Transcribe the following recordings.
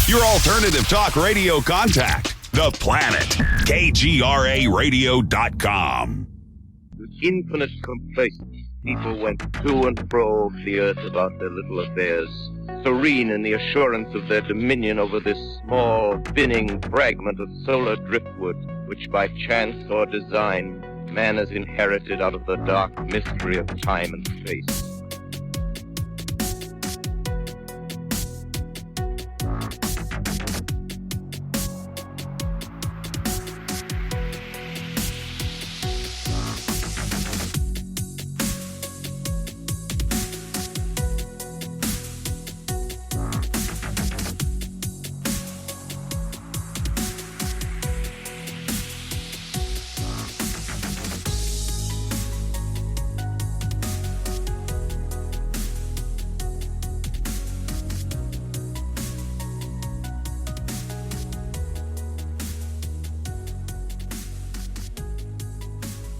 Your alternative talk radio contact. The Planet. KGRAradio.com. With infinite complacence, people went to and fro over the earth about their little affairs, serene in the assurance of their dominion over this small, spinning fragment of solar driftwood, which by chance or design, man has inherited out of the dark mystery of time and space.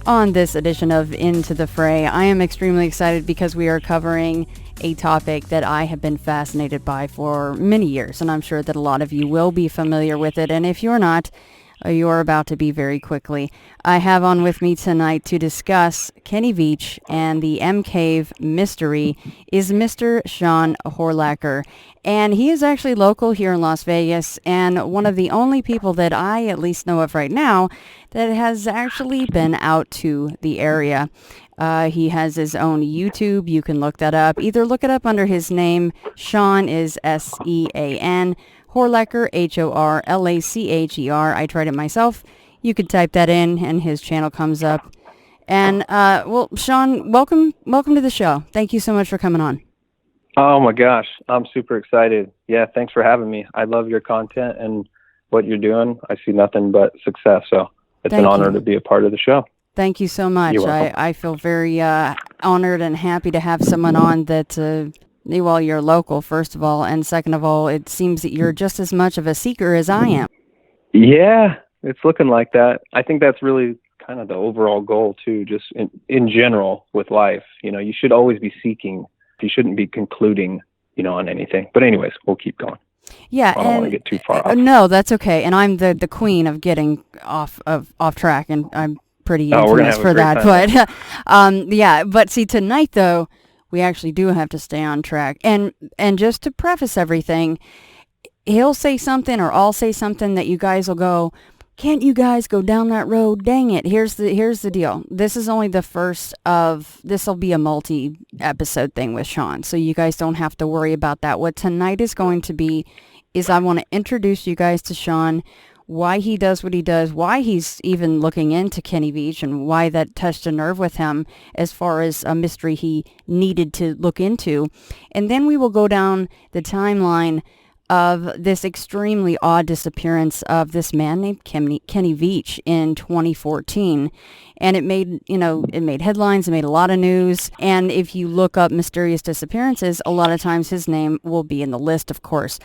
On this edition of Into the Fray, I am extremely excited because we are covering a topic that I have been fascinated by for many years, and I'm sure that a lot of you will be familiar with it, and if you're not, you're about to be very quickly. I have on with me tonight to discuss Kenny Veach and the M-Cave mystery is Mister-Sam Horlacher. And he is actually local here in Las Vegas and one of the only people that I at least know of right now that has actually been out to the area. He has his own YouTube. You can look that up. Either look it up under his name. Sean is S-E-A-N. Horlacher, Horlacher. I tried it myself. You could type that in and his channel comes up. And, well, Sean, welcome to the show. Thank you so much for coming on. Oh my gosh, I'm super excited. Yeah, thanks for having me. I love your content and what you're doing. I see nothing but success, so it's an honor to be a part of the show. Thank you so much. I feel very honored and happy to have someone on that, well, you're local, first of all, and second of all, it seems that you're just as much of a seeker as I am. Yeah, it's looking like that. I think that's really kind of the overall goal, too, just in general with life. You know, you should always be seeking. You shouldn't be concluding, on anything. But anyways, we'll keep going. Yeah, I don't want to get too far off. No, that's okay. And I'm the queen of getting off track, and I'm pretty infamous for that. But yeah, but see, tonight though, we actually do have to stay on track. And just to preface everything, he'll say something or I'll say something that you guys will go, can't you guys go down that road? Dang it. Here's the deal. This is only the first of, this will be a multi-episode thing with Sean, so you guys don't have to worry about that. What tonight is going to be is I want to introduce you guys to Sean, why he does what he does, why he's even looking into Kenny Veach, and why that touched a nerve with him as far as a mystery he needed to look into. And then we will go down the timeline of this extremely odd disappearance of this man named Kenny Veach in 2014. And it made headlines, it made a lot of news. And if you look up mysterious disappearances, a lot of times his name will be in the list, of course.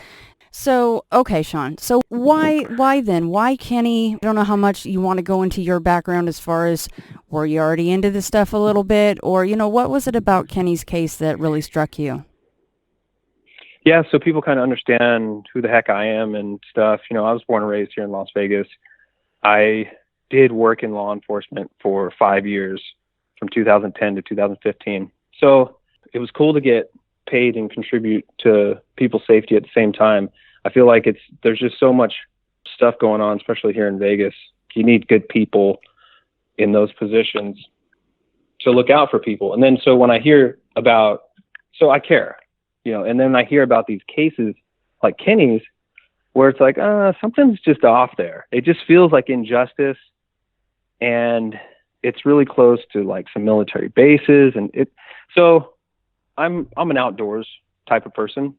So, okay, Sean. So why then? Why Kenny? I don't know how much you want to go into your background as far as were you already into this stuff a little bit? Or, what was it about Kenny's case that really struck you? Yeah, so people kind of understand who the heck I am and stuff. I was born and raised here in Las Vegas. I did work in law enforcement for 5 years, from 2010 to 2015. So it was cool to get paid and contribute to people's safety at the same time. I feel like there's just so much stuff going on, especially here in Vegas. You need good people in those positions to look out for people. And then so when I hear about, so I care. And then I hear about these cases like Kenny's where it's like, something's just off there. It just feels like injustice, and it's really close to like some military bases. So I'm an outdoors type of person.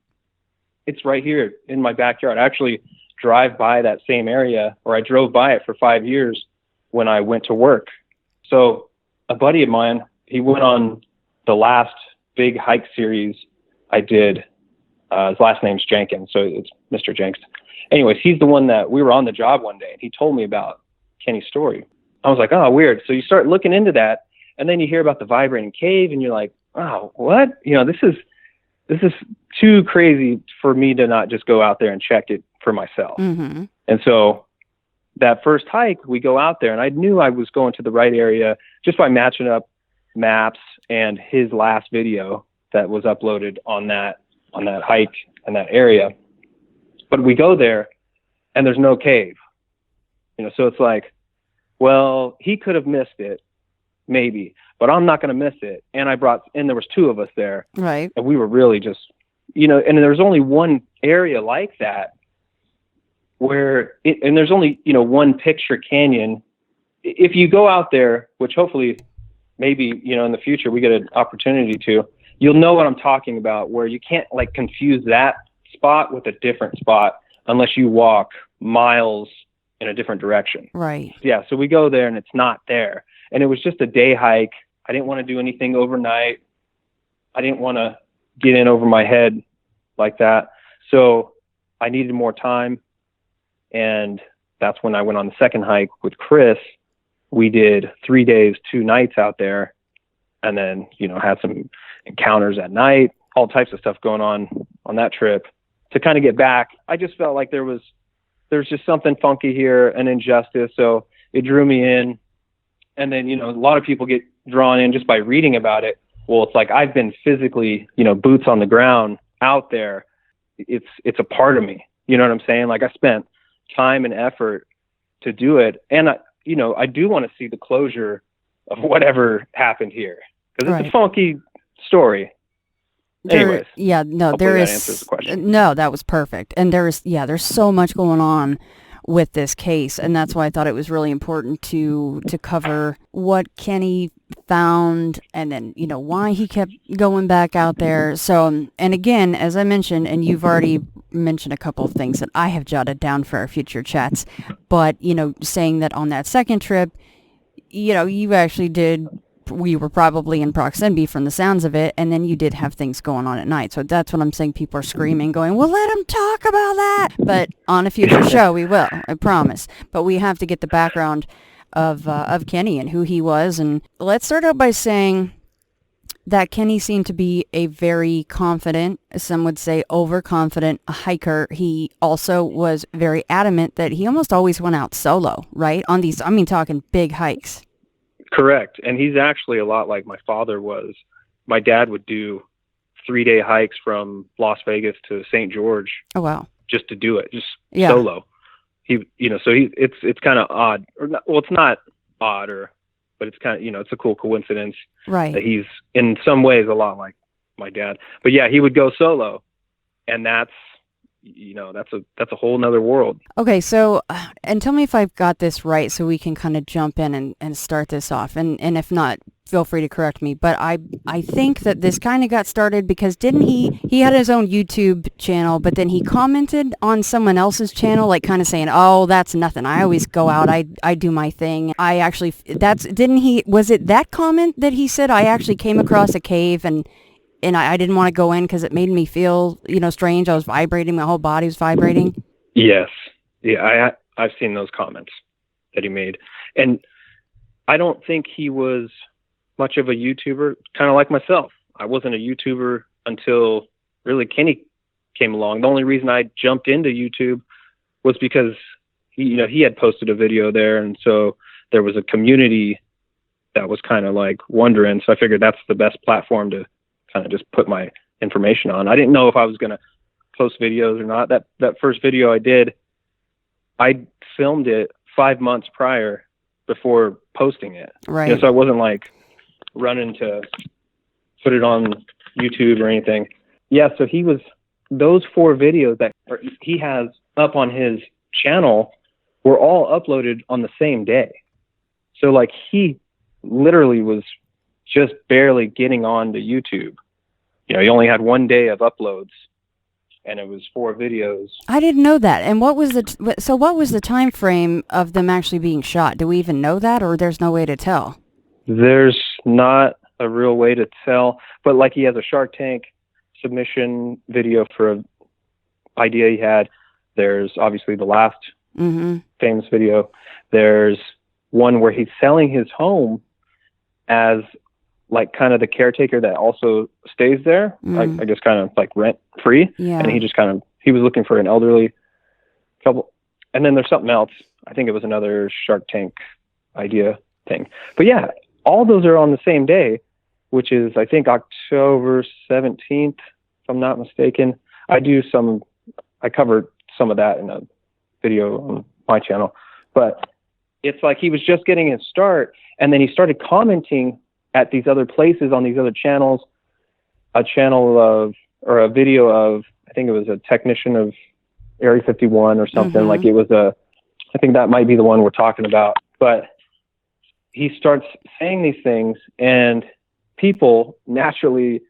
It's right here in my backyard. I actually drive by that same area, or I drove by it for 5 years when I went to work. So a buddy of mine, he went on the last big hike series I did. His last name's Jenkins, so it's Mr. Jenkins. Anyways, he's the one that we were on the job one day, and he told me about Kenny's story. I was like, oh, weird. So you start looking into that, and then you hear about the vibrating cave, and you're like, oh, what? This this is too crazy for me to not just go out there and check it for myself. Mm-hmm. And so that first hike, we go out there, and I knew I was going to the right area just by matching up maps and his last video that was uploaded on that hike in that area. But we go there, and there's no cave. So it's like, well, he could have missed it, maybe, but I'm not going to miss it. And there was 2 of us there. Right. And we were really just, and there's only one area like that and there's only, one picture canyon. If you go out there, which hopefully maybe, in the future we get an opportunity to, you'll know what I'm talking about, where you can't like confuse that spot with a different spot unless you walk miles in a different direction. Right. Yeah. So we go there and it's not there. And it was just a day hike. I didn't want to do anything overnight. I didn't want to get in over my head like that. So I needed more time. And that's when I went on the second hike with Chris. We did 3 days, 2 nights out there, and then, had some encounters at night, all types of stuff going on that trip. To kind of get back, I just felt like there's just something funky here, an injustice. So it drew me in. And then, a lot of people get drawn in just by reading about it. Well, it's like I've been physically, boots on the ground out there. It's a part of me. You know what I'm saying? Like I spent time and effort to do it. And I do want to see the closure of whatever happened here, because it's a funky story. Anyways, there is. That answers the question. No, that was perfect. And there's so much going on with this case, and that's why I thought it was really important to cover what Kenny found, and then why he kept going back out there. So, and again, as I mentioned, and you've already mentioned a couple of things that I have jotted down for our future chats, but saying that on that second trip, you actually did. We were probably in proximity from the sounds of it, and then you did have things going on at night. So that's what I'm saying. People are screaming, going, well, let him talk about that. But on a future show, we will, I promise. But we have to get the background of Kenny and who he was. And let's start out by saying that Kenny seemed to be a very confident, some would say overconfident hiker. He also was very adamant that he almost always went out solo, right? On these, talking big hikes. Correct. And he's actually a lot like my father was. My dad would do 3-day hikes from Las Vegas to St. George. Oh, wow. Just to do it, solo. It's kind of odd, or not, well, it's not odd, but it's kind of, it's a cool coincidence. Right. That he's in some ways a lot like my dad. But yeah, he would go solo, and that's a whole nother world. Okay, so, and tell me if I've got this right so we can kind of jump in and start this off. And if not, feel free to correct me. But I think that this kind of got started because didn't he had his own YouTube channel, but then he commented on someone else's channel, like kind of saying, oh, that's nothing. I always go out. I do my thing. Was it that comment that he said, I actually came across a cave and I didn't want to go in because it made me feel, strange. I was vibrating. My whole body was vibrating. Yes. Yeah, I've seen those comments that he made. And I don't think he was much of a YouTuber, kind of like myself. I wasn't a YouTuber until really Kenny came along. The only reason I jumped into YouTube was because he had posted a video there. And so there was a community that was kind of like wondering. So I figured that's the best platform to kind of just put my information on. I didn't know if I was going to post videos or not. That first video I did, I filmed it 5 months prior before posting it. Right. So I wasn't like running to put it on YouTube or anything. Yeah. So those 4 videos that he has up on his channel were all uploaded on the same day. So like he literally was just barely getting on to YouTube. He only had 1 day of uploads, and it was 4 videos. I didn't know that. And what was the time frame of them actually being shot? Do we even know that, or there's no way to tell? There's not a real way to tell, but like he has a Shark Tank submission video for an idea he had. There's obviously the last famous video. There's one where he's selling his home as like kind of the caretaker that also stays there, I guess kind of like rent free. Yeah. And he was looking for an elderly couple. And then there's something else. I think it was another Shark Tank idea thing. But yeah, all those are on the same day, which is, I think, October 17th, if I'm not mistaken. I covered some of that in a video on my channel. But it's like he was just getting his start, and then he started commenting at these other places on these other channels, a video of, I think it was a technician of Area 51 or something. Like it was I think that might be the one we're talking about. But he starts saying these things, and people naturally,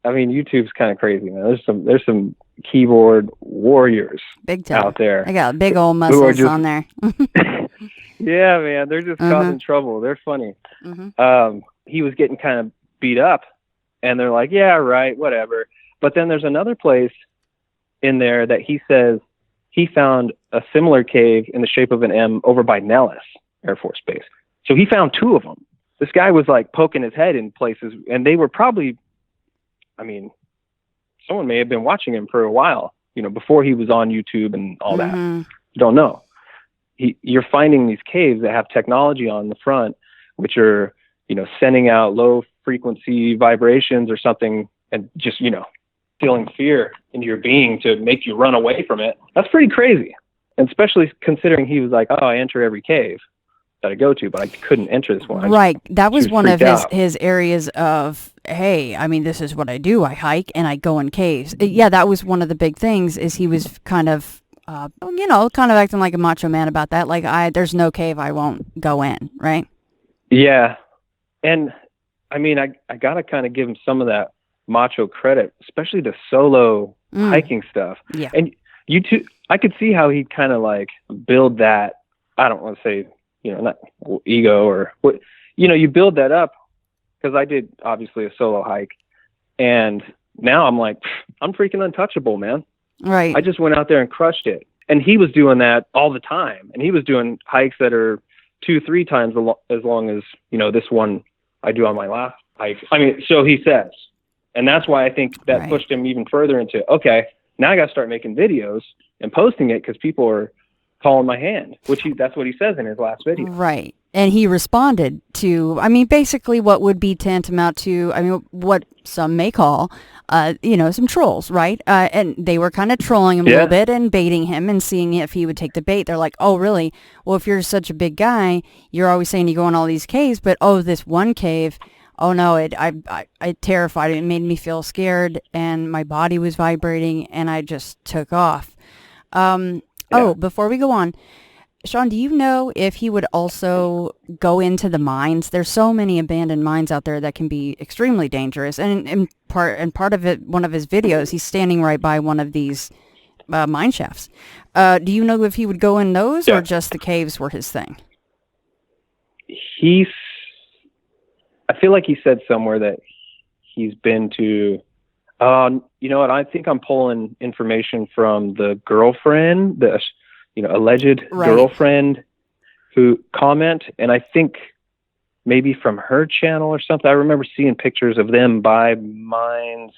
I mean, YouTube's kind of crazy, man. There's some keyboard warriors big time out there. I got big old muscles on there. Yeah, man, they're just causing trouble. They're funny. He was getting kind of beat up, and they're like, yeah, right, whatever. But then there's another place in there that he says he found a similar cave in the shape of an M over by Nellis Air Force Base. So he found two of them. This guy was like poking his head in places, and they were probably, I mean, someone may have been watching him for a while, before he was on YouTube and all that. You don't know. You're finding these caves that have technology on the front, which are, sending out low frequency vibrations or something, and just, instilling fear into your being to make you run away from it. That's pretty crazy. And especially considering he was like, oh, I enter every cave that I go to, but I couldn't enter this one. Right. That was one of his areas of, hey, I mean, this is what I do. I hike and I go in caves. Yeah, that was one of the big things, is he was kind of, kind of acting like a macho man about that. Like, there's no cave I won't go in, right? Yeah. And I mean, I got to kind of give him some of that macho credit, especially the solo hiking stuff. Yeah. And YouTube, I could see how he'd kind of like build that, I don't want to say, not ego or what, you build that up, because I did obviously a solo hike, and now I'm like, I'm freaking untouchable, man. Right. I just went out there and crushed it. And he was doing that all the time. And he was doing hikes that are 2-3 times as long as, this one I do on my last hike. I mean, so he says, and that's why I think that pushed him even further into, okay, now I got to start making videos and posting it, because people are calling my hand, that's what he says in his last video. Right. And he responded to, basically what would be tantamount to, what some may call, some trolls, right? And they were kind of trolling him a little bit and baiting him and seeing if he would take the bait. They're like, oh, really? Well, if you're such a big guy, you're always saying you go in all these caves, but, this one cave, oh, no, it terrified me. It made me feel scared, and my body was vibrating, and I just took off. Oh, before we go on, Sean, do you know if he would also go into the mines? There's so many abandoned mines out there that can be extremely dangerous. And in part of it, one of his videos, he's standing right by one of these mine shafts. Do you know if he would go in those, or just the caves were his thing? I feel like he said somewhere that he's been to, you know what? I think I'm pulling information from the girlfriend, the alleged girlfriend who comment, and I think maybe from her channel or something. I remember seeing pictures of them by mines.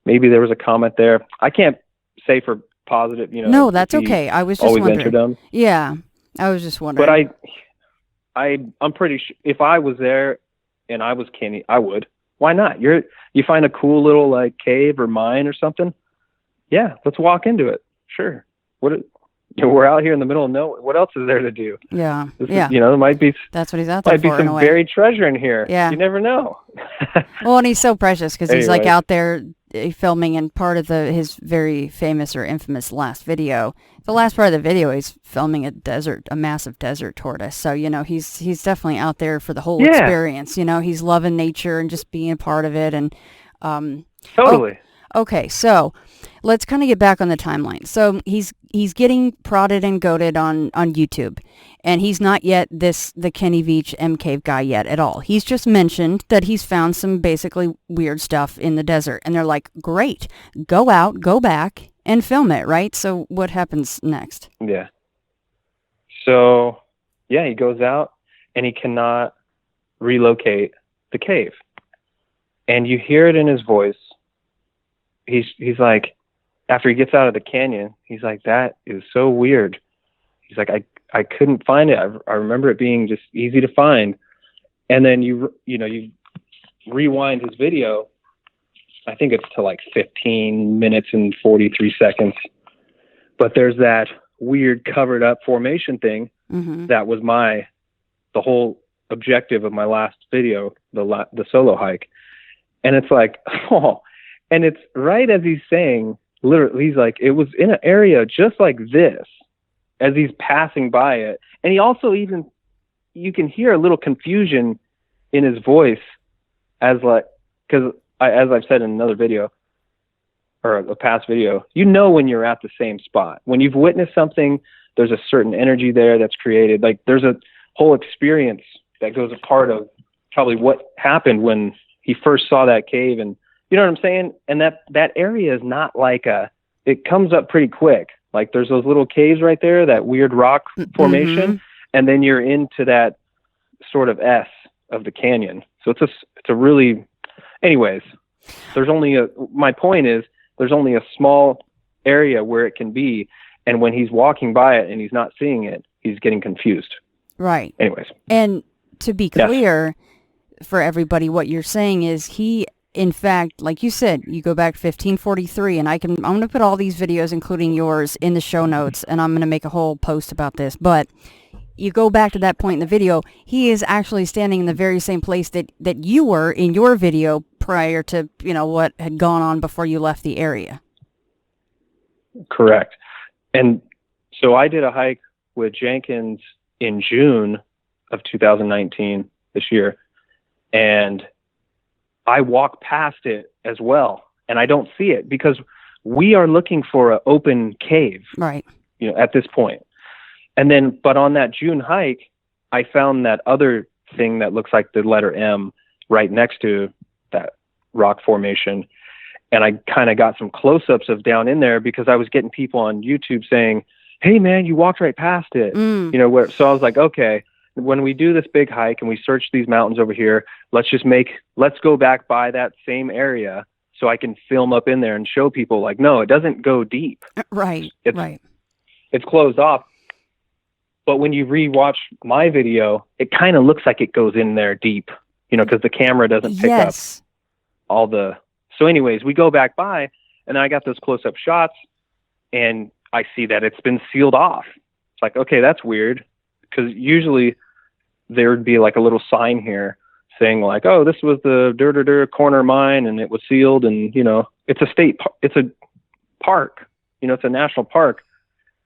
Maybe there was a comment there. I can't say for positive. No, that's okay. I was just wondering. Entered them. Yeah, I was just wondering. But I'm pretty sure if I was there and I was Kenny, I would. Why not? You find a cool little like cave or mine or something. Yeah, let's walk into it. Sure. We're out here in the middle of nowhere. What else is there to do? Yeah. There might be. That's what he's out there for. Might be some buried treasure in here. Yeah. You never know. Well, and he's so precious because he's like out there filming, and part of his very famous or infamous last video. The last part of the video, he's filming a massive desert tortoise. So he's definitely out there for the whole experience. He's loving nature and just being a part of it, and totally. Okay, so let's kind of get back on the timeline. So he's getting prodded and goaded on YouTube, and he's not yet the Kenny Veach M Cave guy yet at all. He's just mentioned that he's found some basically weird stuff in the desert, and they're like, great, go out, go back, and film it, right? So what happens next? Yeah. So, he goes out, and he cannot relocate the cave. And you hear it in his voice. He's like, after he gets out of the canyon, he's like, that is so weird. He's like, I couldn't find it. I remember it being just easy to find. And then you rewind his video. I think it's to like 15 minutes and 43 seconds. But there's that weird covered up formation thing. Mm-hmm. That was the whole objective of my last video, the solo hike. And it's like, oh, and it's right as he's saying, literally, he's like, it was in an area just like this as he's passing by it. And he also you can hear a little confusion in his voice as like, because as I've said in another video or a past video, when you're at the same spot. When you've witnessed something, there's a certain energy there that's created. Like there's a whole experience that goes a part of probably what happened when he first saw that cave. And you know what I'm saying? And that area is not like it comes up pretty quick. Like there's those little caves right there, that weird rock formation. Mm-hmm. And then you're into that sort of S of the canyon. So it's a really, anyways, my point is there's only a small area where it can be. And when he's walking by it and he's not seeing it, he's getting confused. Right. Anyways. And to be clear for everybody, what you're saying is he, in fact, like you said, you go back 1543, and I'm going to put all these videos, including yours, in the show notes, and I'm going to make a whole post about this. But you go back to that point in the video, he is actually standing in the very same place that you were in your video prior to, what had gone on before you left the area. Correct. And so I did a hike with Jenkins in June of 2019, this year, and I walk past it as well, and I don't see it because we are looking for an open cave, right? At this point. And then, but on that June hike, I found that other thing that looks like the letter M right next to that rock formation. And I kind of got some close-ups of down in there because I was getting people on YouTube saying, hey man, you walked right past it. So I was like, okay, when we do this big hike and we search these mountains over here, let's go back by that same area so I can film up in there and show people like, no, it doesn't go deep. Right. It's closed off. But when you rewatch my video, it kind of looks like it goes in there deep, because the camera doesn't pick up all the. So anyways, we go back by and I got those close-up shots and I see that it's been sealed off. It's like, okay, that's weird. Because usually there would be like a little sign here saying like, oh, this was the corner mine and it was sealed. And, it's it's a park, it's a national park.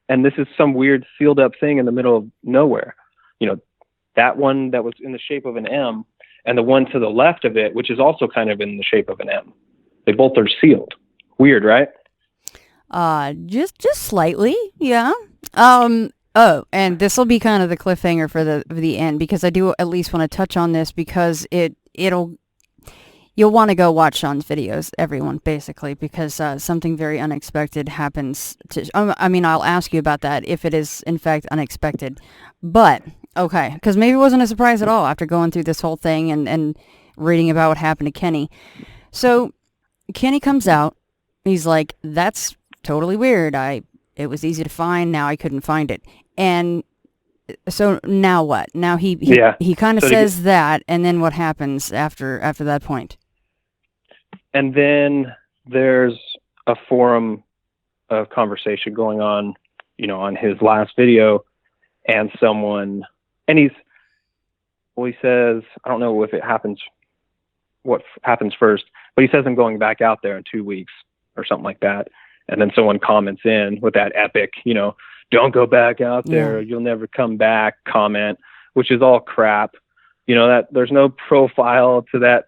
And this is some weird sealed up thing in the middle of nowhere. That one that was in the shape of an M and the one to the left of it, which is also kind of in the shape of an M. They both are sealed. Weird, right? Just slightly. Yeah. Oh, and this will be kind of the cliffhanger for the end, because I do at least want to touch on this because you'll want to go watch Sean's videos, everyone, basically, because something very unexpected happens I'll ask you about that if it is in fact unexpected, but okay, because maybe it wasn't a surprise at all after going through this whole thing and reading about what happened to Kenny. So Kenny comes out, he's like, that's totally weird. It was easy to find. Now I couldn't find it. And so now what? Now he kind of says that, and then what happens after that point? And then there's a forum of conversation going on, on his last video, and he says, I don't know if it happens, what happens first, but he says, I'm going back out there in 2 weeks or something like that. And then someone comments in with that epic, don't go back out there. You'll never come back comment, which is all crap. That there's no profile to that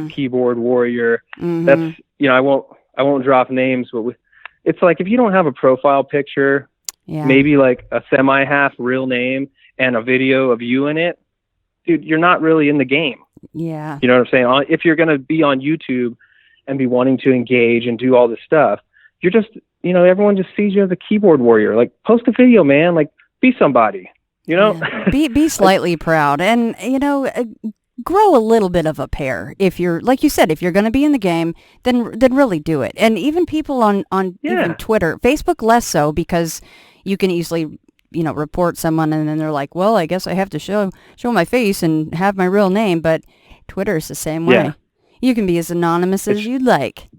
keyboard warrior. Mm-hmm. That's, I won't drop names, but it's like, if you don't have a profile picture, maybe like a semi-half real name and a video of you in it, dude, you're not really in the game. Yeah. You know what I'm saying? If you're going to be on YouTube and be wanting to engage and do all this stuff, you're just, everyone just sees you as a keyboard warrior. Like, post a video, man. Like, be somebody, Yeah. Be slightly proud. And, grow a little bit of a pair. If you're, like you said, if you're going to be in the game, then really do it. And even people on even Twitter, Facebook less so, because you can easily, report someone and then they're like, well, I guess I have to show my face and have my real name. But Twitter is the same way. Yeah. You can be as anonymous as you'd like.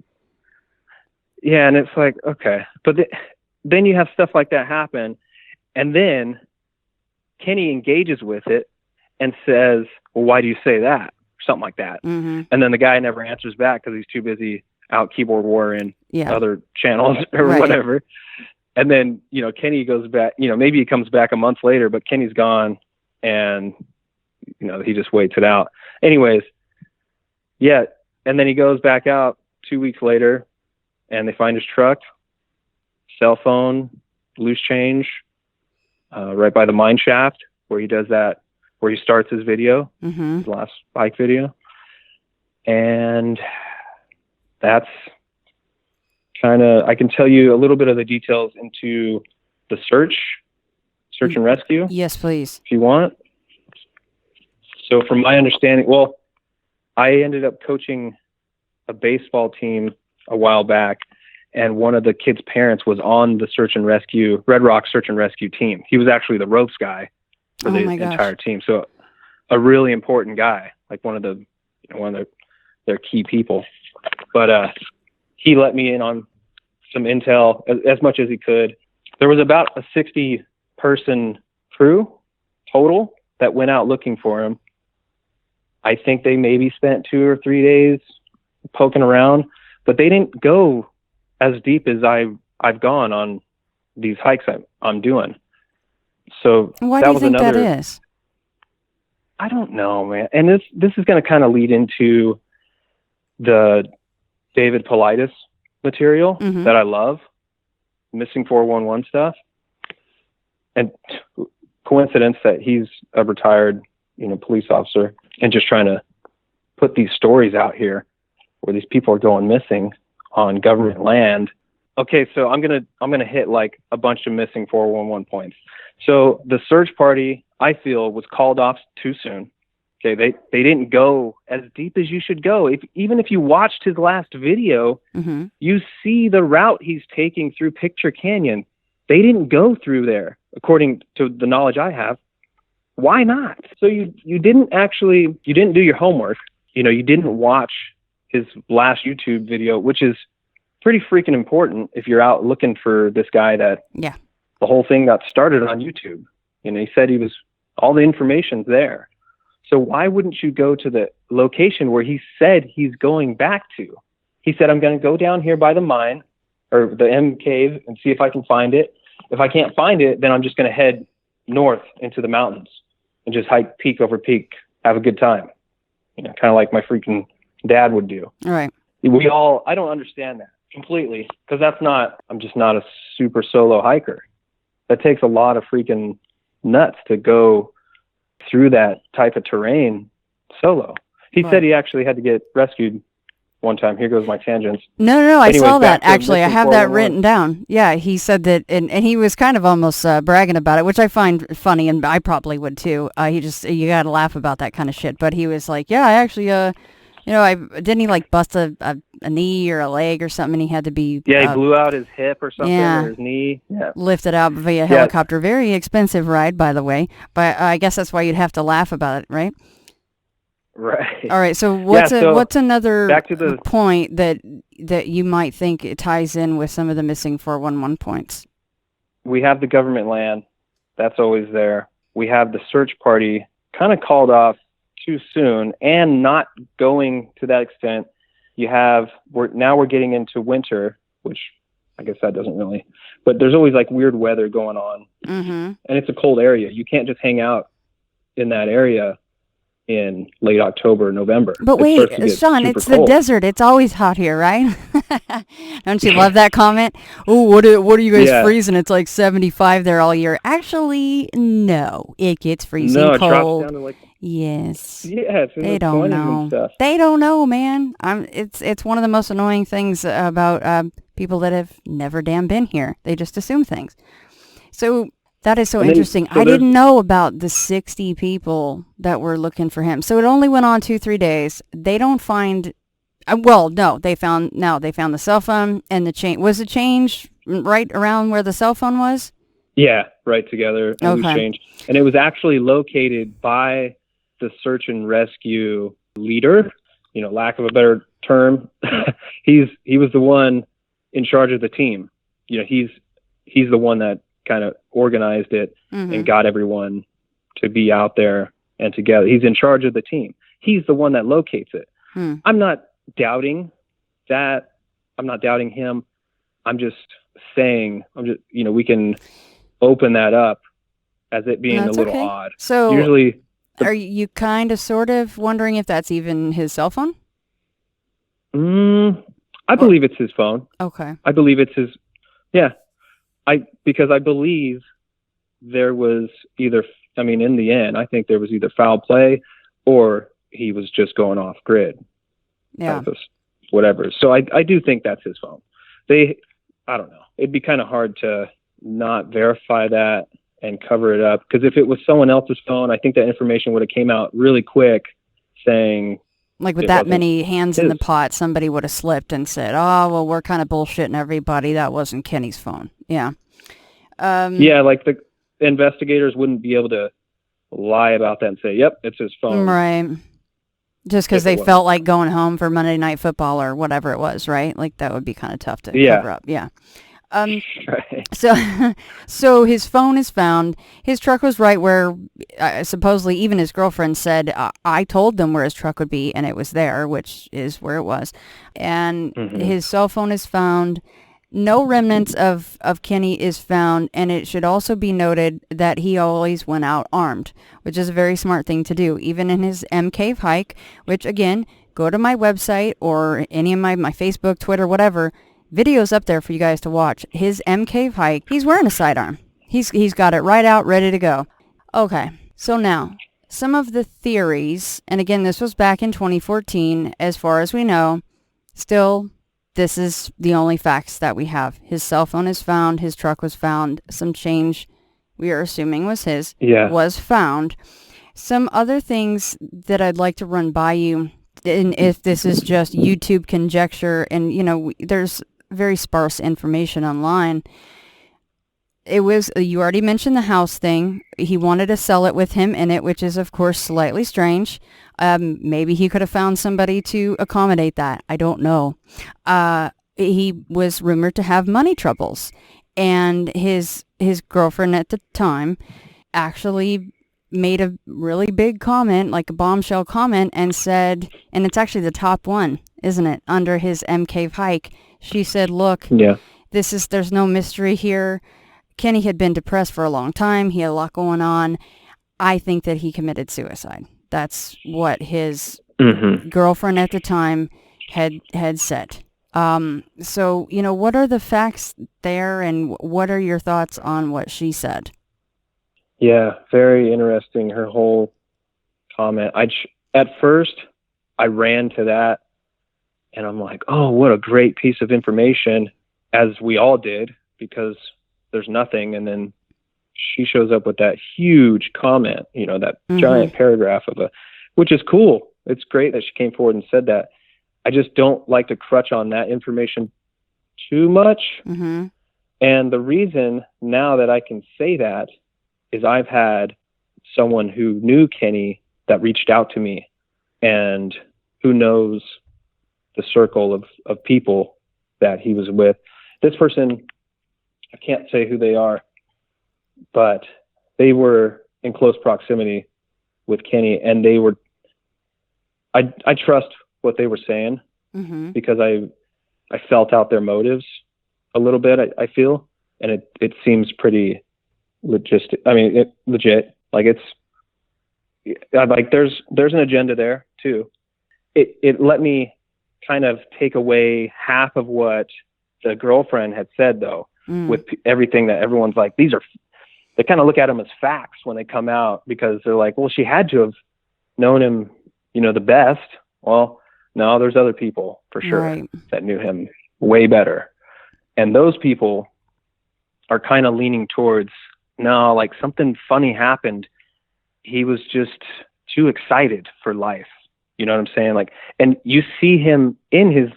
Yeah, and it's like, okay. But then you have stuff like that happen, and then Kenny engages with it and says, well, why do you say that? Something like that. Mm-hmm. And then the guy never answers back because he's too busy out keyboard warring other channels or whatever. And then, Kenny goes back, maybe he comes back a month later, but Kenny's gone and, he just waits it out. Anyways, yeah. And then he goes back out 2 weeks later and they find his truck, cell phone, loose change, right by the mine shaft where he does that, where he starts his video, his last bike video. And that's kind of, I can tell you a little bit of the details into the search and rescue. Yes, please. If you want. So from my understanding, well, I ended up coaching a baseball team a while back, and one of the kids' parents was on the search and rescue, Red Rock search and rescue team. He was actually the ropes guy for the entire team. So a really important guy, like one of their key people. But he let me in on some intel as much as he could. There was about a 60-person crew total that went out looking for him. I think they maybe spent 2 or 3 days poking around, but they didn't go as deep as I've gone on these hikes I'm doing. So why do you think that is? I don't know, man. And this is going to kind of lead into the David Paulides material that I love, missing 411 stuff. And coincidence that he's a retired, police officer, and just trying to put these stories out here where these people are going missing on government land. Okay, so I'm gonna hit like a bunch of missing 411 points. So the search party, I feel, was called off too soon. Okay, they didn't go as deep as you should go. Even if you watched his last video, you see the route he's taking through Picture Canyon. They didn't go through there, according to the knowledge I have. Why not? So you didn't do your homework. You didn't watch his last YouTube video, which is pretty freaking important if you're out looking for this guy that the whole thing got started on YouTube. He said all the information's there. So why wouldn't you go to the location where he said he's going back to? He said, I'm going to go down here by the mine or the M cave and see if I can find it. If I can't find it, then I'm just going to head north into the mountains and just hike peak over peak, have a good time. Kind of like my freaking dad would do. All right. I don't understand that completely, because I'm just not a super solo hiker. That takes a lot of freaking nuts to go through that type of terrain solo. He said he actually had to get rescued one time. Here goes my tangents. No, I saw that. Actually, I have that written down. Yeah, he said that, and he was kind of almost bragging about it, which I find funny, and I probably would too. You got to laugh about that kind of shit. But he was like, yeah, I actually, didn't he like bust a knee or a leg or something? And he had to be he blew out his hip or something, or his knee. Yeah, lifted out via helicopter. Very expensive ride, by the way. But I guess that's why you'd have to laugh about it, right? Right. All right. So what's another point that you might think it ties in with some of the missing 411 points? We have the government land. That's always there. We have the search party kind of called off too soon and not going to that extent. We're getting into winter, which I guess that doesn't really, but there's always like weird weather going on. And it's a cold area. You can't just hang out in that area in late October, November. But wait, Sean, it's the desert. It's always hot here, right? Don't you love that comment? Oh, what are you guys freezing? It's like 75 there all year. Actually, no. It gets freezing cold. Drops down to like... Yes. Yeah, they don't know. They don't know, man. It's one of the most annoying things about people that have never damn been here. They just assume things. So That is so interesting. I didn't know about the 60 people that were looking for him. So it only went on 2-3 days. They don't find, no, they found the cell phone and the chain. Was the change right around where the cell phone was? Yeah, right together. And loose change. And it was actually located by the search and rescue leader, lack of a better term. He was the one in charge of the team. He's the one that kind of organized it and got everyone to be out there and together. He's in charge of the team. He's the one that locates it. I'm not doubting that. I'm not doubting him. I'm just saying, we can open that up as it being a little odd. So usually, are you kind of sort of wondering if that's even his cell phone? I believe it's his phone. Okay. I believe it's his. Yeah. Because I believe there was in the end, I think there was either foul play or he was just going off grid. Yeah. Whatever. So I do think that's his phone. I don't know. It'd be kind of hard to not verify that and cover it up. Because if it was someone else's phone, I think that information would have came out really quick saying, like with that many hands in the pot, somebody would have slipped and said, "Oh, well, we're kind of bullshitting everybody. That wasn't Kenny's phone." Yeah. Like the investigators wouldn't be able to lie about that and say, "Yep, it's his phone." Right. Just because they felt like going home for Monday Night Football or whatever it was, right? Like that would be kind of tough to cover up. Yeah. Right. So his phone is found. His truck was right where supposedly even his girlfriend said, I told them where his truck would be, and it was there, which is where it was. And his cell phone is found. No remnants of Kenny is found, and it should also be noted that he always went out armed, which is a very smart thing to do, even in his M Cave hike, which, again, go to my website or any of my Facebook, Twitter, whatever. Videos up there for you guys to watch. His M Cave hike, he's wearing a sidearm. He's got it right out, ready to go. Okay, so now, some of the theories, and again, this was back in 2014, as far as we know, still, this is the only facts that we have. His cell phone is found, his truck was found, some change, we are assuming was his, was found. Some other things that I'd like to run by you, and if this is just YouTube conjecture, and, there's very sparse information online. It was, you already mentioned the house thing. He wanted to sell it with him in it, which is, of course, slightly strange. Maybe he could have found somebody to accommodate that. I don't know. He was rumored to have money troubles. And his girlfriend at the time actually made a really big comment, like a bombshell comment, and said, and it's actually the top one, isn't it, under his M Cave hike. She said, look, there's no mystery here. Kenny had been depressed for a long time. He had a lot going on. I think that he committed suicide. That's what his girlfriend at the time had said. So, what are the facts there, and what are your thoughts on what she said? Yeah, very interesting, her whole comment. At first, I ran to that, and I'm like, oh, what a great piece of information, as we all did, because there's nothing. And then she shows up with that huge comment, that giant paragraph which is cool. It's great that she came forward and said that. I just don't like to crutch on that information too much. And the reason now that I can say that is I've had someone who knew Kenny that reached out to me, and who knows the circle of people that he was with. This person, I can't say who they are, but they were in close proximity with Kenny, and I trust what they were saying because I felt out their motives a little bit, I feel, and it seems pretty legit. Like there's an agenda there too. It let me kind of take away half of what the girlfriend had said, though, with everything that everyone's like, they kind of look at them as facts when they come out, because they're like, well, she had to have known him, the best. Well, no, there's other people for sure that knew him way better. And those people are kind of leaning towards no, like something funny happened. He was just too excited for life. You know what I'm saying? Like, and you see him in his,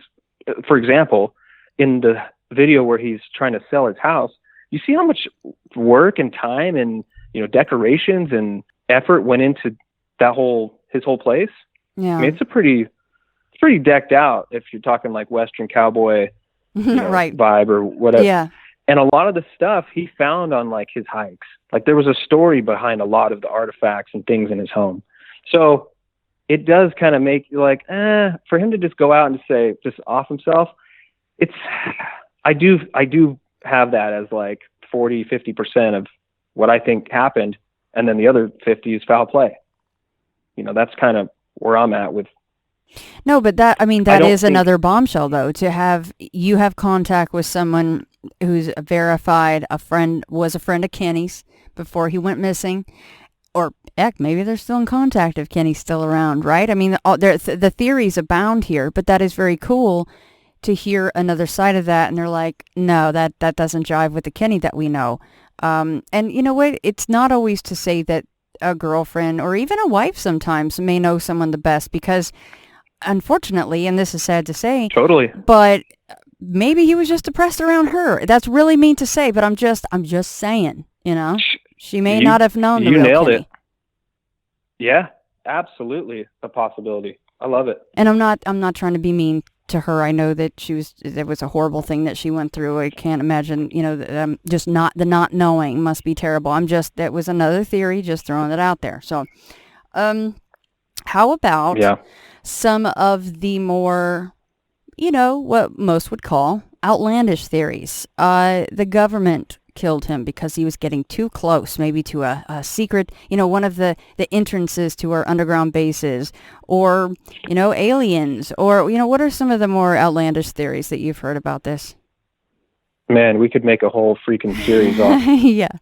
for example, in the video where he's trying to sell his house, you see how much work and time and, you know, decorations and effort went into his whole place. Yeah. I mean, it's pretty decked out if you're talking like Western cowboy right. vibe or whatever. Yeah. And a lot of the stuff he found on like his hikes. Like there was a story behind a lot of the artifacts and things in his home. So it does kind of make you like, for him to just go out and say, just off himself. I do have that as like 40-50% of what I think happened. And then the other 50 is foul play. You know, that's kind of where I'm at with. No, but that is another bombshell though, you have contact with someone who's verified was a friend of Kenny's before he went missing, or heck, maybe they're still in contact if Kenny's still around, right? I mean, the theories abound here, but that is very cool to hear another side of that. And they're like, no, that doesn't jive with the Kenny that we know. And you know what? It's not always to say that a girlfriend or even a wife sometimes may know someone the best, because unfortunately, and this is sad to say, totally, but maybe he was just depressed around her. That's really mean to say, but I'm just saying, you know, she may not have known the real nailed Kenny. it. Yeah, absolutely a possibility. I love it. And I'm not trying to be mean to her. I know that it was a horrible thing that she went through. I can't imagine, you know, just the not knowing must be terrible. That was another theory, just throwing it out there. So, how about some of the more, you know, what most would call outlandish theories? The government killed him because he was getting too close, maybe to a secret, you know, one of the entrances to our underground bases, or, you know, aliens, or, you know, what are some of the more outlandish theories that you've heard about this? Man, we could make a whole freaking series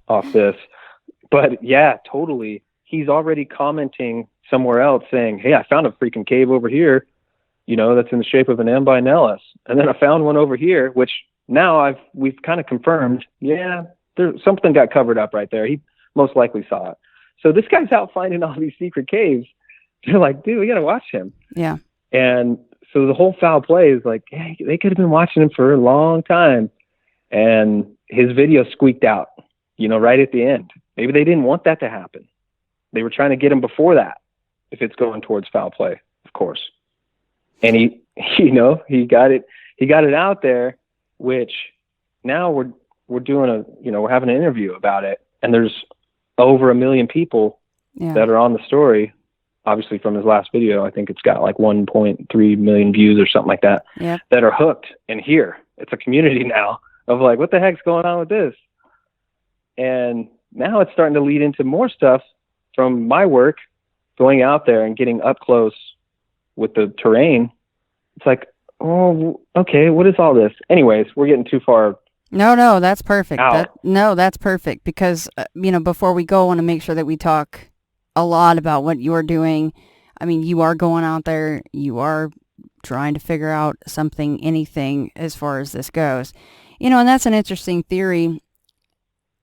off this. But yeah, totally. He's already commenting somewhere else saying, hey, I found a freaking cave over here, you know, that's in the shape of an M by an LS. And then I found one over here, which now we've kind of confirmed, something got covered up right there. He most likely saw it. So this guy's out finding all these secret caves. They're like, dude, we got to watch him. Yeah. And so the whole foul play is like, hey, they could have been watching him for a long time. And his video squeaked out, you know, right at the end. Maybe they didn't want that to happen. They were trying to get him before that, if it's going towards foul play, of course. And he got it out there, which now we're doing we're having an interview about it, and there's over 1 million people that are on the story. Obviously from his last video, I think it's got like 1.3 million views or something like that, that are hooked and here. It's a community now of like, what the heck's going on with this? And now it's starting to lead into more stuff from my work, going out there and getting up close with the terrain. It's like, oh, okay, what is all this? Anyways, we're getting too far. No, that's perfect. That's perfect, because, before we go, I want to make sure that we talk a lot about what you're doing. I mean, you are going out there, you are trying to figure out anything as far as this goes. And that's an interesting theory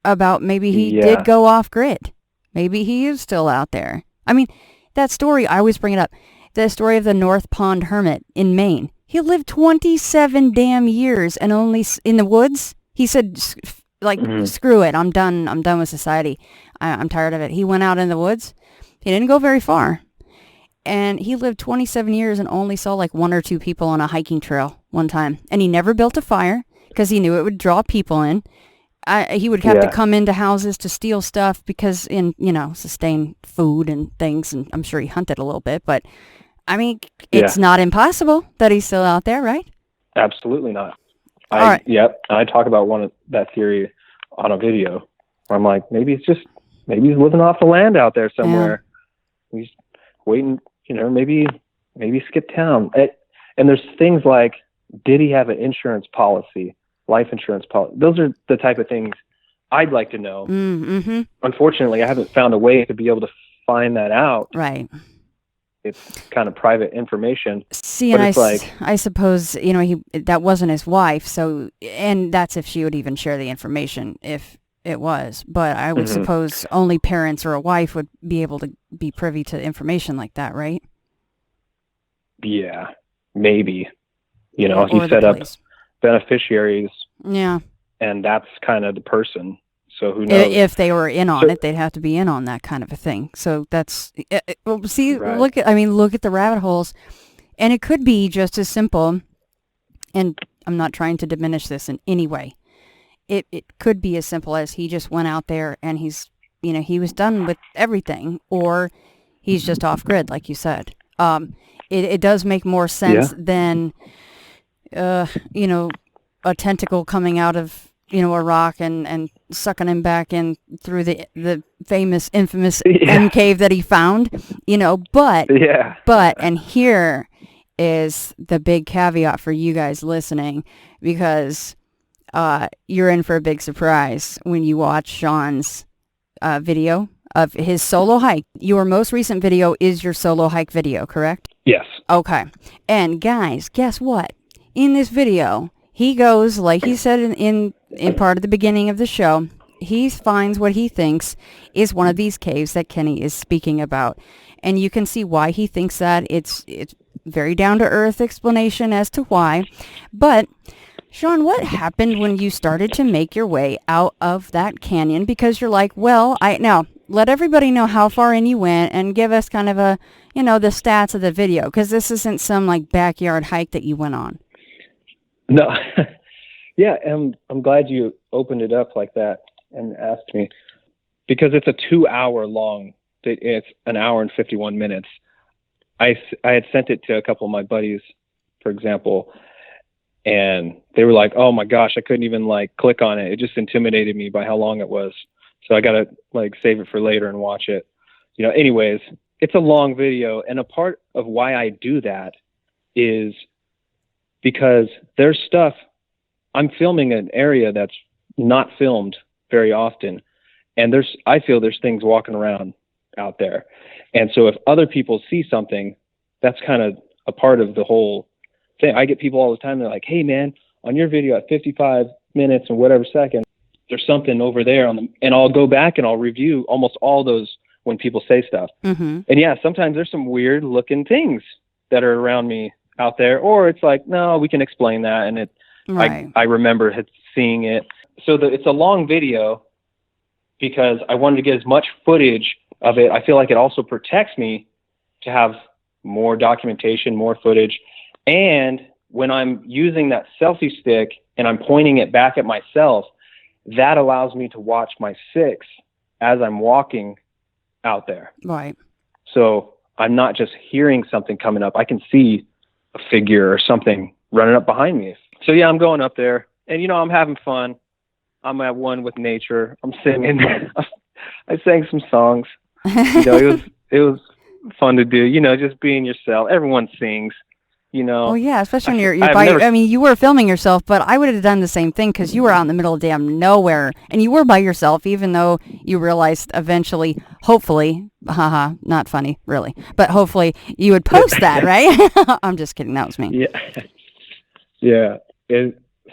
about maybe he did go off grid. Maybe he is still out there. I mean, that story, I always bring it up, the story of the North Pond Hermit in Maine. He lived 27 damn years and only in the woods. He said, screw it. I'm done with society. I'm tired of it. He went out in the woods. He didn't go very far. And he lived 27 years and only saw like 1 or 2 people on a hiking trail one time. And he never built a fire because he knew it would draw people in. He would have to come into houses to steal stuff because sustain food and things. And I'm sure he hunted a little bit, but I mean, it's not impossible that he's still out there, right? Absolutely not. Right. I talk about that theory on a video where I'm like, maybe he's living off the land out there somewhere. Yeah. He's waiting, maybe skip town. And there's things like, did he have an insurance policy, life insurance policy? Those are the type of things I'd like to know. Mm-hmm. Unfortunately, I haven't found a way to be able to find that out. Right. It's kind of private information. See, and I suppose, that wasn't his wife. So, and that's if she would even share the information. If it was. But I would suppose only parents or a wife would be able to be privy to information like that, right? Yeah, maybe. You know, he set up beneficiaries. Yeah. And that's kind of the person. So who knows? If they were in on it, they'd have to be in on that kind of a thing. So that's, see, right. look at the rabbit holes. And it could be just as simple, and I'm not trying to diminish this in any way. It could be as simple as he just went out there and he's, you know, he was done with everything, or he's just off grid, like you said. It does make more sense than, you know, a tentacle coming out of, you know, a rock and sucking him back in through the infamous M cave that he found, you know, but and here is the big caveat for you guys listening, because you're in for a big surprise when you watch Sean's video of his solo hike. Your most recent video is your solo hike video, correct? Yes. Okay. And guys, guess what? In this video, he goes, like he said in part of the beginning of the show, he finds what he thinks is one of these caves that Kenny is speaking about. And you can see why he thinks that. It's very down-to-earth explanation as to why. But, Sean, what happened when you started to make your way out of that canyon? Because you're like, well, now, let everybody know how far in you went and give us kind of a, you know, the stats of the video. Because this isn't some, like, backyard hike that you went on. No. Yeah, I'm glad you opened it up like that and asked me, because it's a 2-hour long. It's an hour and 51 minutes. I had sent it to a couple of my buddies, for example, and they were like, "Oh my gosh, I couldn't even like click on it. It just intimidated me by how long it was. So I gotta like save it for later and watch it." You know, anyways, it's a long video, and a part of why I do that is because there's stuff. I'm filming an area that's not filmed very often. And I feel there's things walking around out there. And so if other people see something, that's kind of a part of the whole thing. I get people all the time. They're like, "Hey man, on your video at 55 minutes and whatever second, there's something over there and I'll go back and I'll review almost all those when people say stuff. And yeah, sometimes there's some weird looking things that are around me out there, or it's like, no, we can explain that. And I remember seeing it. So it's a long video because I wanted to get as much footage of it. I feel like it also protects me to have more documentation, more footage. And when I'm using that selfie stick and I'm pointing it back at myself, that allows me to watch my 6 as I'm walking out there. Right. So I'm not just hearing something coming up. I can see a figure or something running up behind me. So yeah, I'm going up there and, you know, I'm having fun. I'm at one with nature. I'm singing. I sang some songs. You know, it was fun to do, you know, just being yourself. Everyone sings, you know. Oh yeah, especially when I mean, you were filming yourself, but I would have done the same thing because you were out in the middle of damn nowhere and you were by yourself, even though you realized eventually, hopefully, not funny, really, but hopefully you would post that, right? I'm just kidding. That was me. Yeah. Yeah.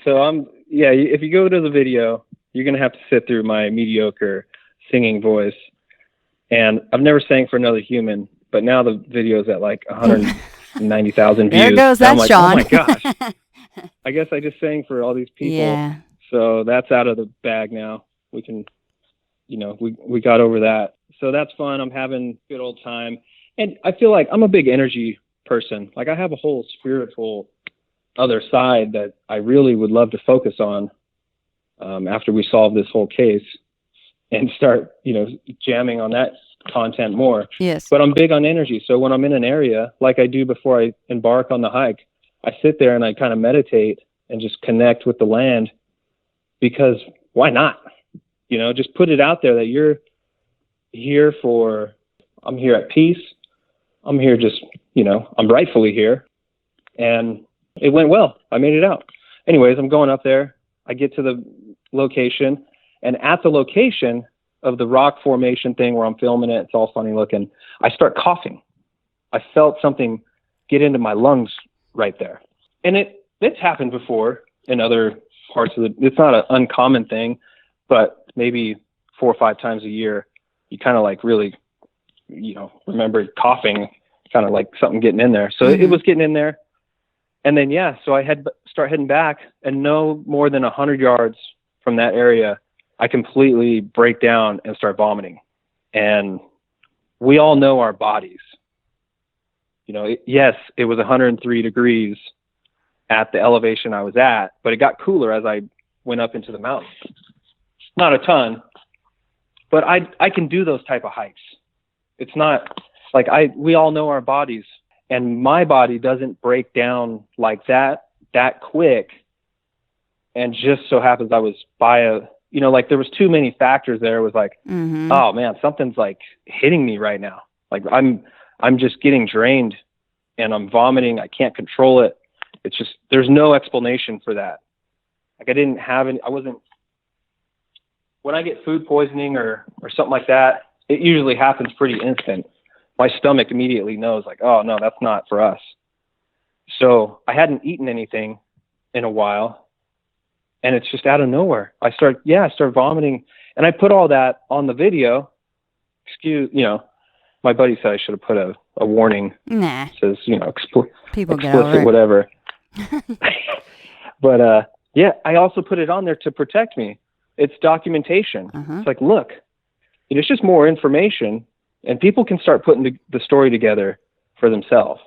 So if you go to the video, you're going to have to sit through my mediocre singing voice. And I've never sang for another human, but now the video's at like 190,000 views. There goes that, like, Sean. Oh my gosh. I guess I just sang for all these people. Yeah. So that's out of the bag now. We can, you know, we got over that. So that's fun. I'm having a good old time. And I feel like I'm a big energy person. Like I have a whole spiritual other side that I really would love to focus on after we solve this whole case and start, you know, jamming on that content more. Yes. But I'm big on energy. So when I'm in an area, like I do before I embark on the hike, I sit there and I kind of meditate and just connect with the land, because why not? You know, just put it out there that you're here I'm here at peace. I'm here just, you know, I'm rightfully here. And it went well. I made it out. Anyways, I'm going up there. I get to the location, and at the location of the rock formation thing where I'm filming it, it's all funny looking, I start coughing. I felt something get into my lungs right there. And it's happened before in other parts of it's not an uncommon thing, but maybe 4 or 5 times a year, you kind of like really, remember coughing, kind of like something getting in there. So it was getting in there. And then, so I start heading back, and no more than 100 yards from that area, I completely break down and start vomiting. And we all know our bodies. Yes, it was 103 degrees at the elevation I was at, but it got cooler as I went up into the mountains. Not a ton, but I can do those type of hikes. It's not like we all know our bodies, and my body doesn't break down like that quick. And just so happens I was by there was too many factors there. It was like, oh man, something's like hitting me right now. Like I'm just getting drained and I'm vomiting. I can't control it. It's just, there's no explanation for that. Like when I get food poisoning or something like that, it usually happens pretty instant. My stomach immediately knows like, oh no, that's not for us. So I hadn't eaten anything in a while, and it's just out of nowhere. I start vomiting, and I put all that on the video. My buddy said I should have put a warning. Nah. It says, people explicit, get over it. Whatever. But I also put it on there to protect me. It's documentation. It's like, look, it's just more information, and people can start putting the story together for themselves.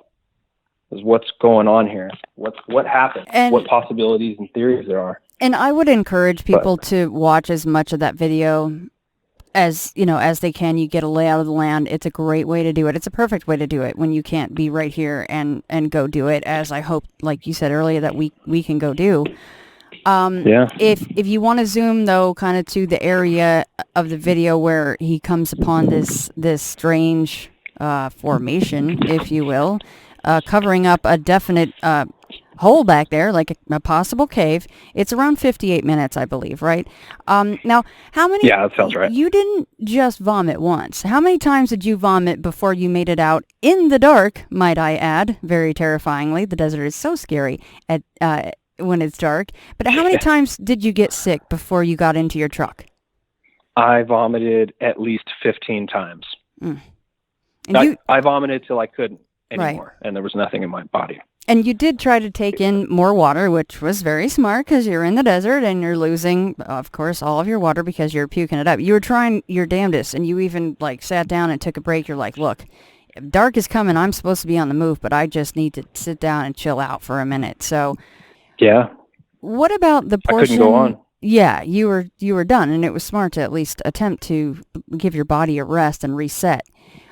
Is what's going on here? What happened? And what possibilities and theories there are? And I would encourage people to watch as much of that video as they can. You get a layout of the land. It's a great way to do it. It's a perfect way to do it when you can't be right here and go do it, as I hope, like you said earlier, that we can go do. If you want to zoom though, kind of to the area of the video where he comes upon this strange formation, if you will, covering up a definite hole back there, like a possible cave. It's around 58 minutes, I believe, right? Now, how many? Yeah, that sounds right. You didn't just vomit once. How many times did you vomit before you made it out in the dark? Might I add, very terrifyingly. The desert is so scary when it's dark. But how many times did you get sick before you got into your truck? I vomited at least 15 times. And I vomited till I couldn't anymore, and there was nothing in my body. And you did try to take in more water, which was very smart because you're in the desert and you're losing, of course, all of your water because you're puking it up. You were trying your damnedest, and you even sat down and took a break. You're like, look, if dark is coming, I'm supposed to be on the move, but I just need to sit down and chill out for a minute. So, yeah. What about the portion? I couldn't go on. Yeah, you were done, and it was smart to at least attempt to give your body a rest and reset.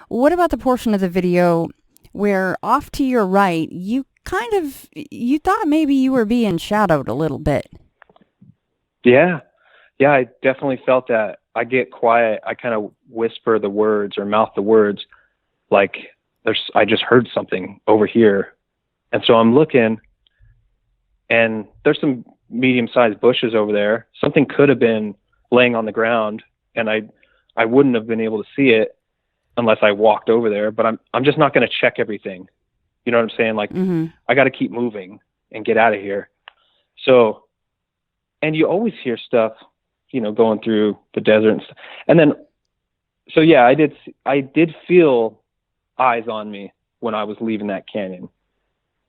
What about the portion of the video where off to your right, you thought maybe you were being shadowed a little bit? Yeah, I definitely felt that. I get quiet. I kind of whisper the words or mouth the words like I just heard something over here. And so I'm looking, and there's some medium-sized bushes over there. Something could have been laying on the ground, and I wouldn't have been able to see it unless I walked over there. But I'm just not going to check everything. You know what I'm saying? Like, I got to keep moving and get out of here. So, and you always hear stuff, going through the desert and stuff. And then, so yeah, I did feel eyes on me when I was leaving that canyon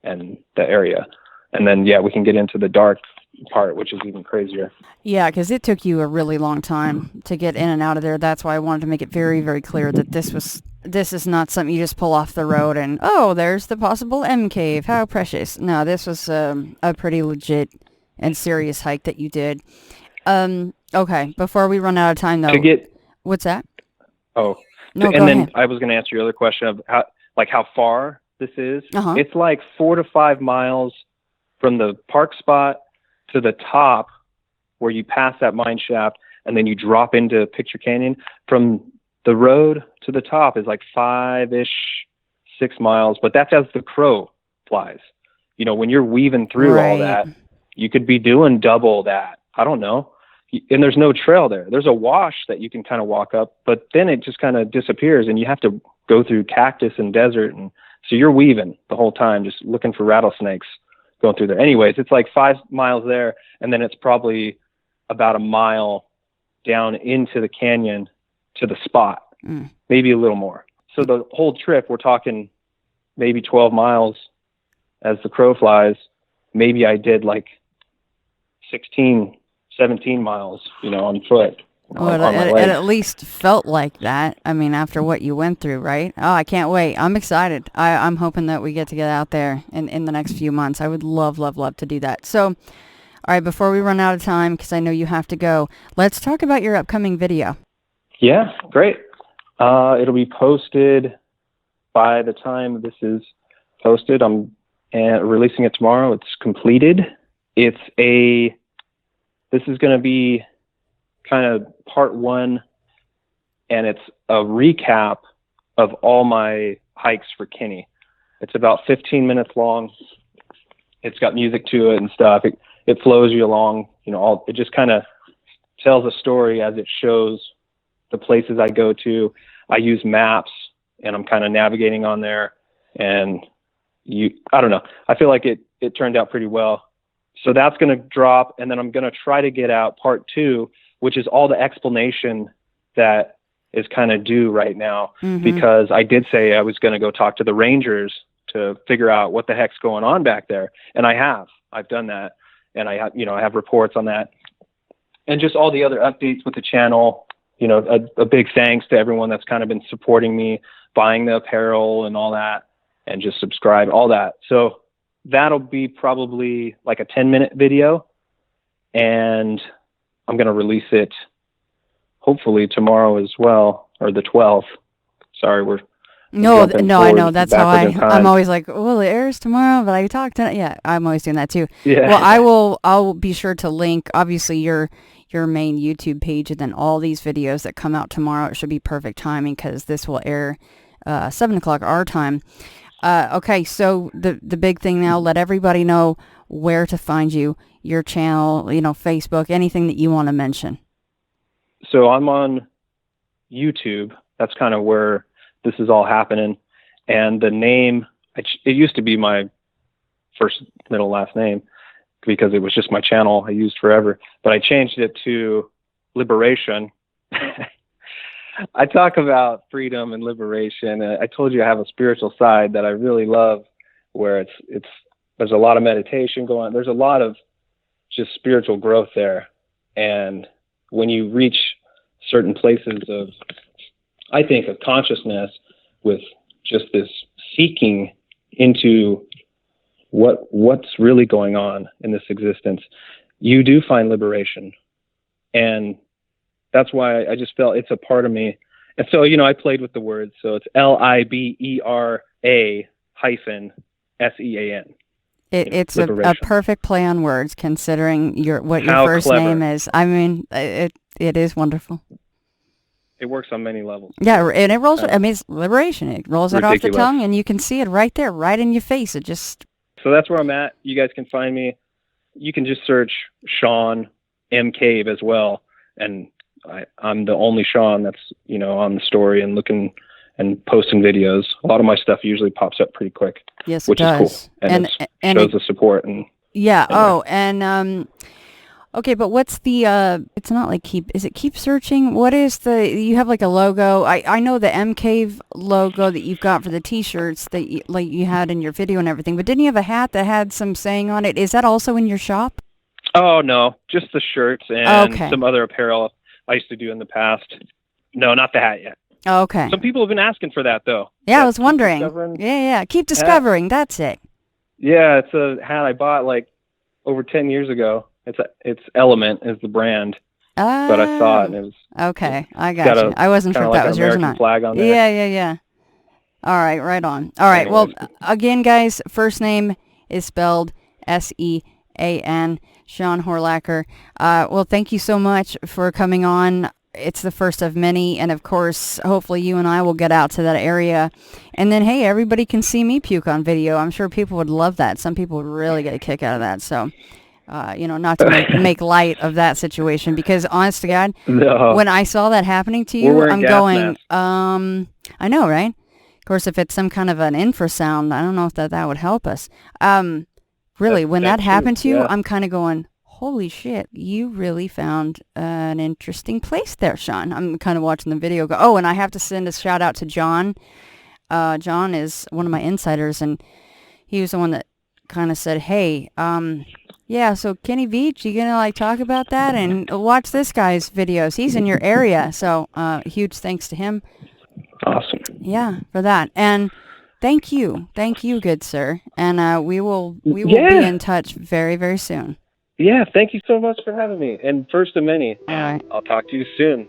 and the area. And then, yeah, we can get into the dark part, which is even crazier. Yeah, because it took you a really long time to get in and out of there. That's why I wanted to make it very, very clear that this is not something you just pull off the road and, oh, there's the possible M cave. How precious. No, this was a pretty legit and serious hike that you did. Okay, before we run out of time, though. What's that? Oh. No, and then ahead. I was going to answer your other question of how far this is. It's like 4 to 5 miles from the park spot to the top where you pass that mine shaft and then you drop into Picture Canyon. From the road to the top is like 5-ish, 6 miles, but that's as the crow flies. When you're weaving through all that, you could be doing double that. I don't know. And there's no trail there. There's a wash that you can kind of walk up, but then it just kind of disappears and you have to go through cactus and desert. And so you're weaving the whole time, just looking for rattlesnakes going through there. Anyways, it's like 5 miles there. And then it's probably about a mile down into the canyon to the spot, maybe a little more. So the whole trip, we're talking maybe 12 miles as the crow flies. Maybe I did like 16, 17 miles, on foot. Well, it at least felt like that. I mean, after what you went through, right? Oh, I can't wait. I'm excited. I'm hoping that we get to get out there in the next few months. I would love, love, love to do that. So, all right, before we run out of time, because I know you have to go, let's talk about your upcoming video. Yeah, great. It'll be posted by the time this is posted. I'm releasing it tomorrow. It's completed. This is going to be kind of part one, and it's a recap of all my hikes for Kenny. It's about 15 minutes long. It's got music to it and stuff. It flows you along, it just kind of tells a story as it shows the places I go to. I use maps, and I'm kind of navigating on there, and I don't know. I feel like it turned out pretty well. So that's going to drop, and then I'm going to try to get out part two, which is all the explanation that is kind of due right now, because I did say I was going to go talk to the rangers to figure out what the heck's going on back there. And I've done that. And I have reports on that, and just all the other updates with the channel. A big thanks to everyone that's kind of been supporting me, buying the apparel and all that, and just subscribe, all that. So that'll be probably like a 10-minute video, and I'm going to release it hopefully tomorrow as well, or the 12th. Sorry, No, I know. That's how I'm always like, well, it airs tomorrow, but I talked to, yeah, I'm always doing that too. Yeah. Well, I'll be sure to link, obviously, your main YouTube page, and then all these videos that come out tomorrow. It should be perfect timing because this will air 7 o'clock our time. Okay, so the big thing now, let everybody know where to find you, your channel, Facebook, anything that you want to mention. So I'm on YouTube. That's kind of where this is all happening. And the name, it used to be my first, middle, last name, because it was just my channel I used forever. But I changed it to Libera'Sean. I talk about freedom and liberation. I told you I have a spiritual side that I really love, where there's a lot of meditation going on. There's a lot of just spiritual growth there. And when you reach certain places of consciousness with just this seeking into what's really going on in this existence, you do find liberation. And that's why I just felt it's a part of me. And so, I played with the words. So it's LIBERA-SEAN. It's a perfect play on words, considering what your first name is. I mean, it is wonderful. It works on many levels. Yeah, and it rolls. It's liberation. It rolls it off the tongue, and you can see it right there, right in your face. It just. So that's where I'm at. You guys can find me. You can just search Sean M. Cave as well, and I'm the only Sean that's on the story and looking and posting videos. A lot of my stuff usually pops up pretty quick. Yes, which it does. Is cool, and shows the support and. Yeah. Oh, and okay, but what's the, it's not like is it keep searching? What is you have like a logo. I know the M Cave logo that you've got for the t-shirts that you had in your video and everything, but didn't you have a hat that had some saying on it? Is that also in your shop? Oh, no, just the shirts and some other apparel I used to do in the past. No, not the hat yet. Okay. Some people have been asking for that though. Yeah, I was wondering. Yeah. Keep discovering. Hat. That's it. Yeah, it's a hat I bought like over 10 years ago. It's Element is the brand, but I saw it and it was okay. I got you. I wasn't sure if that was yours or not. Flag on there. Yeah. All right, right on. All right. Anyways. Well, again, guys, first name is spelled SEAN, Sean Horlacher. Well, thank you so much for coming on. It's the first of many, and of course, hopefully you and I will get out to that area, and then hey, everybody can see me puke on video. I'm sure people would love that. Some people would really get a kick out of that. So. Not to make light of that situation, because honest to God, when I saw that happening to you, I'm going, I know, right? Of course, if it's some kind of an infrasound, I don't know if that would help us. Really, when that happened to you, I'm kind of going, holy shit, you really found an interesting place there, Sean. I'm kind of watching the video go, oh, and I have to send a shout out to John. John is one of my insiders, and he was the one that kind of said, hey, yeah, so Kenny Veach, you gonna like talk about that and watch this guy's videos? He's in your area, so huge thanks to him. Awesome. Yeah, for that. And thank you, good sir. And we will be in touch very, very soon. Yeah, thank you so much for having me. And first of many. All right. I'll talk to you soon.